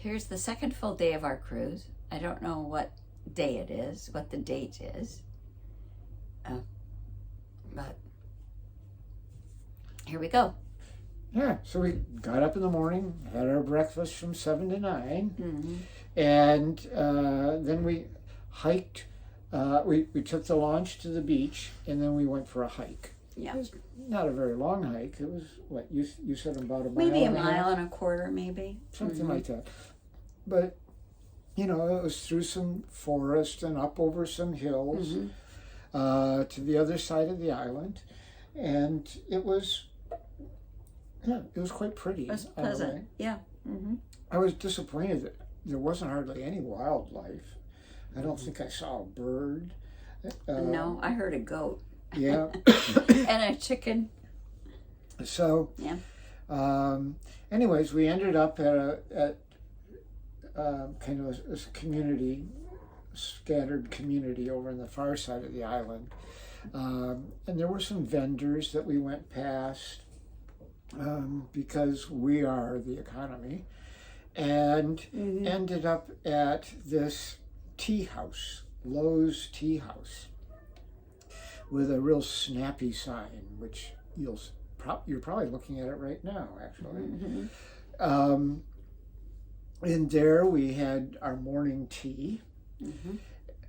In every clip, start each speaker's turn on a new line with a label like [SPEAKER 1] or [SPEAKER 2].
[SPEAKER 1] here's the second full day of our cruise. I don't know what day it is, what the date is, but here we go.
[SPEAKER 2] Yeah, so we got up in the morning, had our breakfast from 7 to 9,
[SPEAKER 1] Mm-hmm.
[SPEAKER 2] and then we hiked. We took the launch to the beach, and then we went for a hike.
[SPEAKER 1] Yeah.
[SPEAKER 2] It was not a very long hike. It was, what, you said about a mile?
[SPEAKER 1] Maybe a
[SPEAKER 2] and
[SPEAKER 1] mile
[SPEAKER 2] half?
[SPEAKER 1] and a quarter, maybe.
[SPEAKER 2] Something like that. But, you know, it was through some forest and up over some hills to the other side of the island. And it was, yeah, it was quite pretty.
[SPEAKER 1] It was pleasant, yeah. Mm-hmm.
[SPEAKER 2] I was disappointed that there wasn't hardly any wildlife. I don't think I saw a bird.
[SPEAKER 1] No, I heard a goat.
[SPEAKER 2] Yeah.
[SPEAKER 1] And a chicken.
[SPEAKER 2] So,
[SPEAKER 1] yeah.
[SPEAKER 2] Anyways, we ended up at kind of a community, scattered community over on the far side of the island. And there were some vendors that we went past because we are the economy, and ended up at this tea house, Lowe's Tea House, with a real snappy sign, which you're probably looking at it right now, actually. And there we had our morning tea,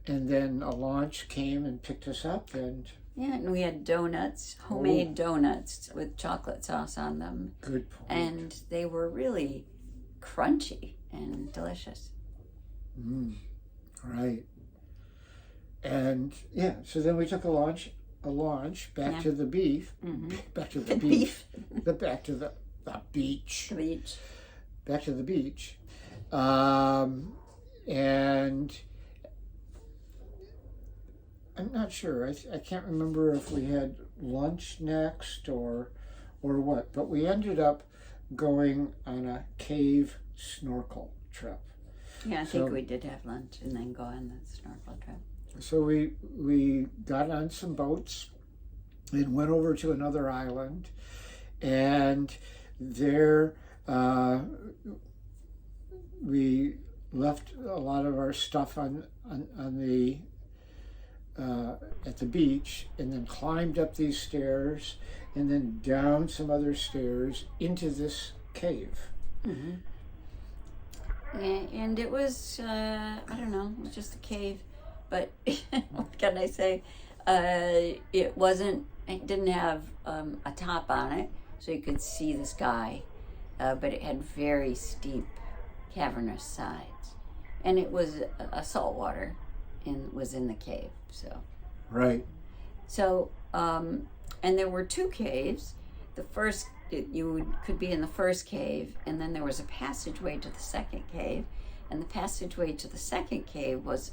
[SPEAKER 2] and then a launch came and picked us up, and
[SPEAKER 1] and we had donuts, homemade donuts with chocolate sauce on them.
[SPEAKER 2] Good point.
[SPEAKER 1] And they were really crunchy and delicious.
[SPEAKER 2] Right. And yeah, so then we took a launch back to the beach, back to the beach, back to the beach, back to the beach, and I'm not sure. I can't remember if we had lunch next or what, but we ended up going on a cave snorkel trip.
[SPEAKER 1] Yeah, I think we did have lunch and then go on the snorkel trip.
[SPEAKER 2] So we got on some boats and went over to another island, and there we left a lot of our stuff on the at the beach, and then climbed up these stairs and then down some other stairs into this cave.
[SPEAKER 1] And it was, I don't know, it was just a cave, but what can I say? It didn't have a top on it, so you could see the sky, but it had very steep, cavernous sides. And it was a saltwater and was in the cave, so.
[SPEAKER 2] Right.
[SPEAKER 1] So, and there were two caves. The first, could be in the first cave, and then there was a passageway to the second cave, and the passageway to the second cave was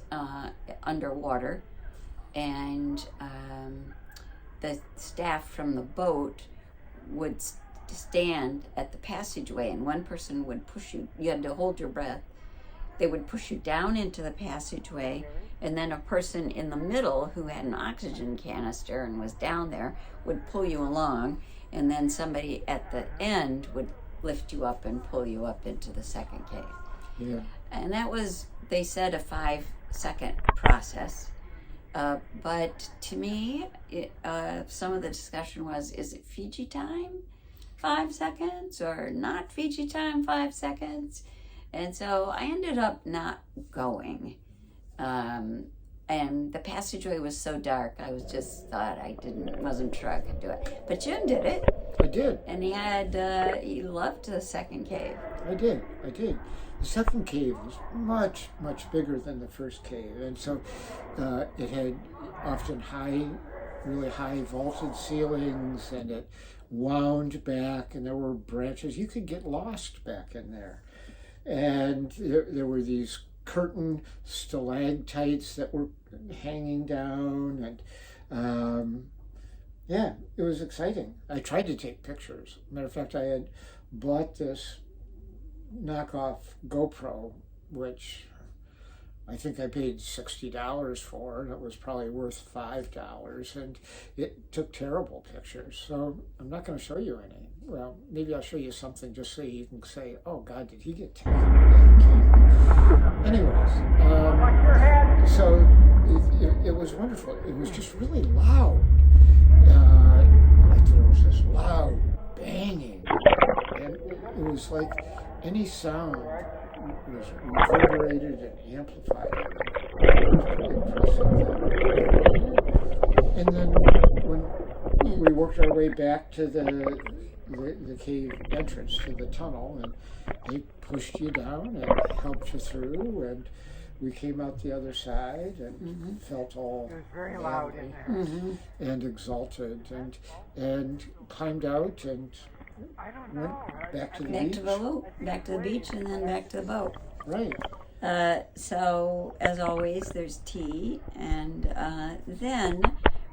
[SPEAKER 1] underwater, and the staff from the boat would stand at the passageway, and one person would push you. You had to hold your breath. They would push you down into the passageway, and then a person in the middle who had an oxygen canister and was down there would pull you along, and then somebody at the end would lift you up and pull you up into the second cave.
[SPEAKER 2] Yeah.
[SPEAKER 1] And that was, they said, a 5-second process. But to me, some of the discussion was, is it Fiji time 5 seconds or not Fiji time 5 seconds? And so I ended up not going. And the passageway was so dark, I wasn't sure I could do it. But Jim did it.
[SPEAKER 2] I did.
[SPEAKER 1] And he loved the second cave.
[SPEAKER 2] I did. The second cave was much, much bigger than the first cave. And so it had often really high vaulted ceilings, and it wound back, and there were branches. You could get lost back in there. And there were these curtain stalactites that were hanging down, and yeah, it was exciting. I tried to take pictures. Matter of fact, I had bought this knockoff GoPro, which I think I paid $60 for, and it was probably worth $5, and it took terrible pictures. So I'm not going to show you any. Well, maybe I'll show you something just so you can say, oh God, did he get taken? was wonderful. It was just really loud. Like there was this loud banging, and it was like any sound was reverberated and amplified. It was pretty impressive. And then when we worked our way back to the cave entrance to the tunnel, and they pushed you down and helped you through, and we came out the other side and felt all
[SPEAKER 3] It was very loud in
[SPEAKER 2] manly
[SPEAKER 3] there.
[SPEAKER 2] and exalted, and climbed out and
[SPEAKER 3] I don't
[SPEAKER 2] went
[SPEAKER 3] know.
[SPEAKER 2] back to the
[SPEAKER 1] Back
[SPEAKER 2] beach.
[SPEAKER 1] to the boat, back to the beach, and then back to the boat.
[SPEAKER 2] Right.
[SPEAKER 1] So, as always, there's tea, and then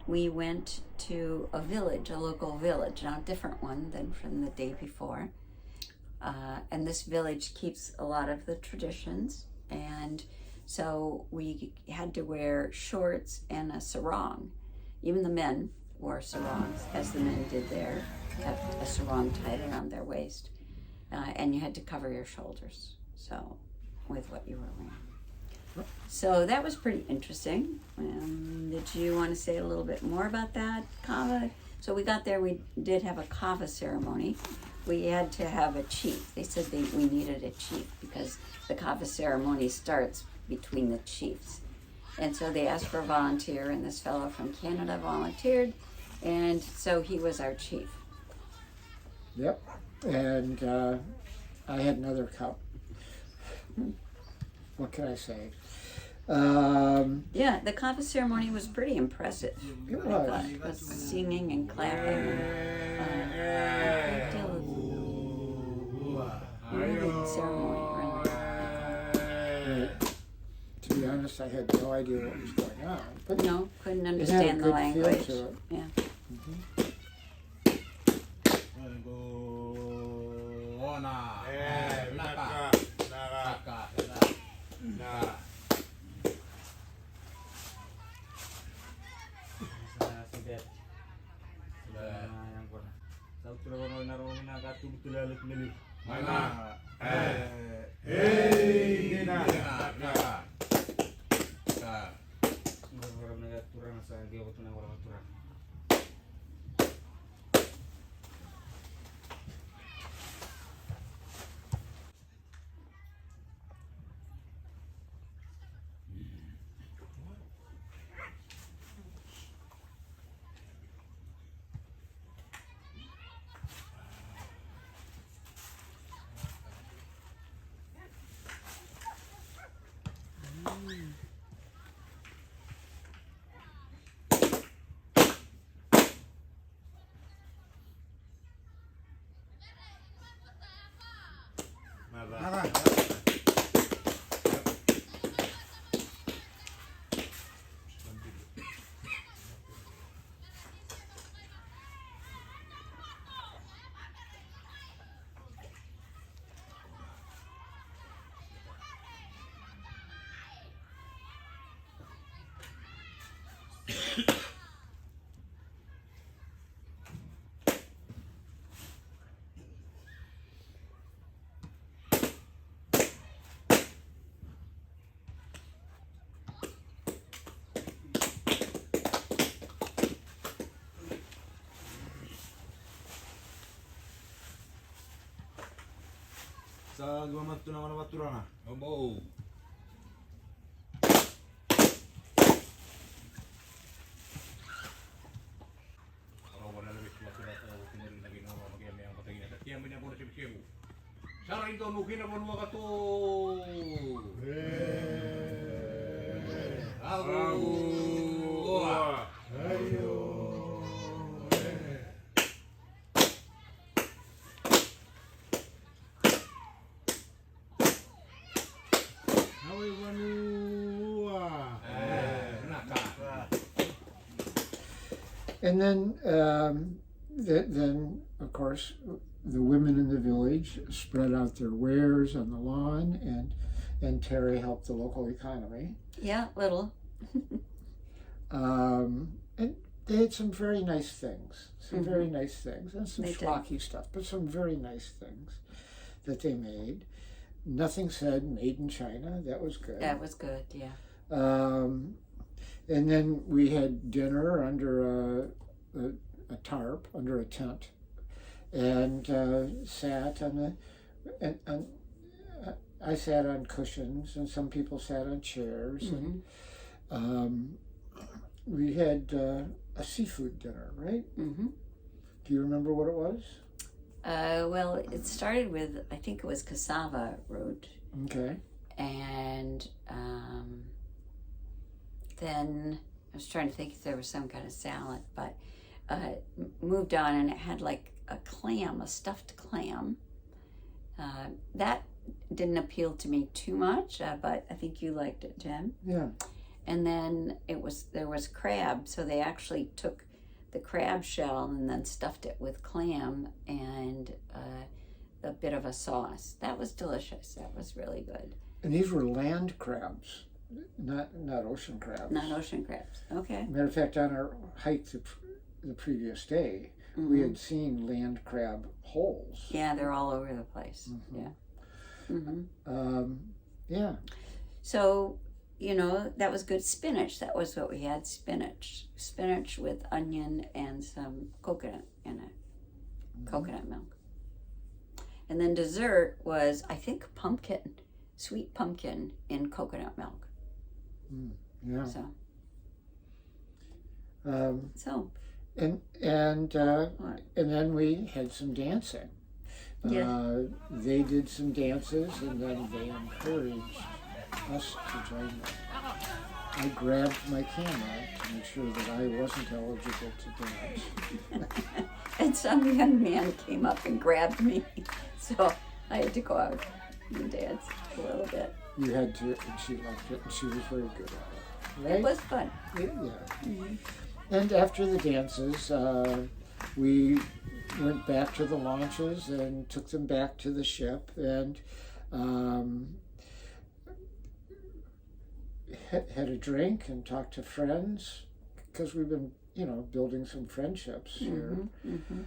[SPEAKER 1] we went to a village, a local village, now a different one than from the day before. And this village keeps a lot of the traditions, and so we had to wear shorts and a sarong. Even the men wore sarongs, as the men did there, have a sarong tied around their waist, and you had to cover your shoulders. So, with what you were wearing. So that was pretty interesting. Did you want to say a little bit more about that, kava? So we got there, we did have a kava ceremony. We had to have a chief. They said we needed a chief because the kava ceremony starts between the chiefs. And so they asked for a volunteer, and this fellow from Canada volunteered, and so he was our chief.
[SPEAKER 2] Yep. And I had another cup. What can I say?
[SPEAKER 1] Yeah, the kava ceremony was pretty impressive.
[SPEAKER 2] It
[SPEAKER 1] I thought
[SPEAKER 2] was.
[SPEAKER 1] it was singing and clapping. And, a great deal of moving ceremony, really.
[SPEAKER 2] Right. To be honest, I had no idea what was going on. But
[SPEAKER 1] No, couldn't
[SPEAKER 2] it had a
[SPEAKER 1] understand the
[SPEAKER 2] good
[SPEAKER 1] language.
[SPEAKER 2] feel to it.
[SPEAKER 1] Yeah.
[SPEAKER 4] Sa gumamatto naman ang baturana. Obo. Wala na wis batura ta kinarin lagi na magyami ang patagina. Tiyan mo niya po na sibu. Sara ito nukin na mo ka to. Ayo.
[SPEAKER 2] And then, then of course, the women in the village spread out their wares on the lawn, and Terry helped the local economy.
[SPEAKER 1] Yeah, little.
[SPEAKER 2] And they had some very nice things, very
[SPEAKER 1] Mhm.
[SPEAKER 2] nice things, and some
[SPEAKER 1] They did.
[SPEAKER 2] schlocky stuff, but some very nice things that they made. Nothing said made in China. That was good.
[SPEAKER 1] That was good, yeah.
[SPEAKER 2] And then we had dinner under a tarp, under a tent, and sat on the. And I sat on cushions, and some people sat on chairs,
[SPEAKER 1] Mm-hmm.
[SPEAKER 2] and we had a seafood dinner, right?
[SPEAKER 1] Mm-hmm.
[SPEAKER 2] Do you remember what it was?
[SPEAKER 1] Well, it started with, I think it was cassava root,
[SPEAKER 2] Okay.
[SPEAKER 1] and then I was trying to think if there was some kind of salad, but moved on, and it had like a clam, a stuffed clam. That didn't appeal to me too much, but I think you liked it, Jim.
[SPEAKER 2] Yeah.
[SPEAKER 1] And then there was crab, so they actually took the crab shell and then stuffed it with clam and a bit of a sauce. That was delicious. That was really good.
[SPEAKER 2] And these were land crabs, not ocean crabs.
[SPEAKER 1] Not ocean crabs. Okay.
[SPEAKER 2] Matter of fact, on our hike the previous day, we had seen land crab holes.
[SPEAKER 1] Yeah, they're all over the place.
[SPEAKER 2] Mhm.
[SPEAKER 1] Yeah. Mm-hmm.
[SPEAKER 2] Yeah.
[SPEAKER 1] So, that was good. Spinach. That was what we had. Spinach with onion and some coconut in it. Coconut milk. And then dessert was, I think, sweet pumpkin in coconut milk.
[SPEAKER 2] Yeah.
[SPEAKER 1] So.
[SPEAKER 2] And then we had some dancing.
[SPEAKER 1] Yeah.
[SPEAKER 2] They did some dances, and then they encouraged us to join them. I grabbed my camera to make sure that I wasn't eligible to dance.
[SPEAKER 1] And some young man came up and grabbed me, so I had to go out and dance a little bit.
[SPEAKER 2] You had to, and she liked it, and she was very good at it. Right?
[SPEAKER 1] It was fun.
[SPEAKER 2] Yeah.
[SPEAKER 1] Mm-hmm.
[SPEAKER 2] And after the dances, we went back to the launches and took them back to the ship, and had a drink and talked to friends, because we've been, building some friendships here.
[SPEAKER 1] Mm-hmm.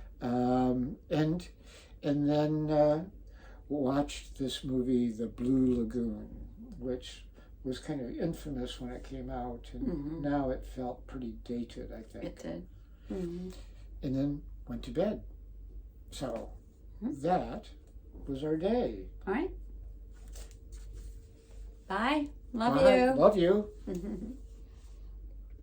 [SPEAKER 2] And then watched this movie, The Blue Lagoon, which was kind of infamous when it came out, and now it felt pretty dated, I think.
[SPEAKER 1] It did. Mm-hmm.
[SPEAKER 2] And then went to bed. So that was our day.
[SPEAKER 1] All right. Bye. Love
[SPEAKER 2] Bye.
[SPEAKER 1] you.
[SPEAKER 2] Love you.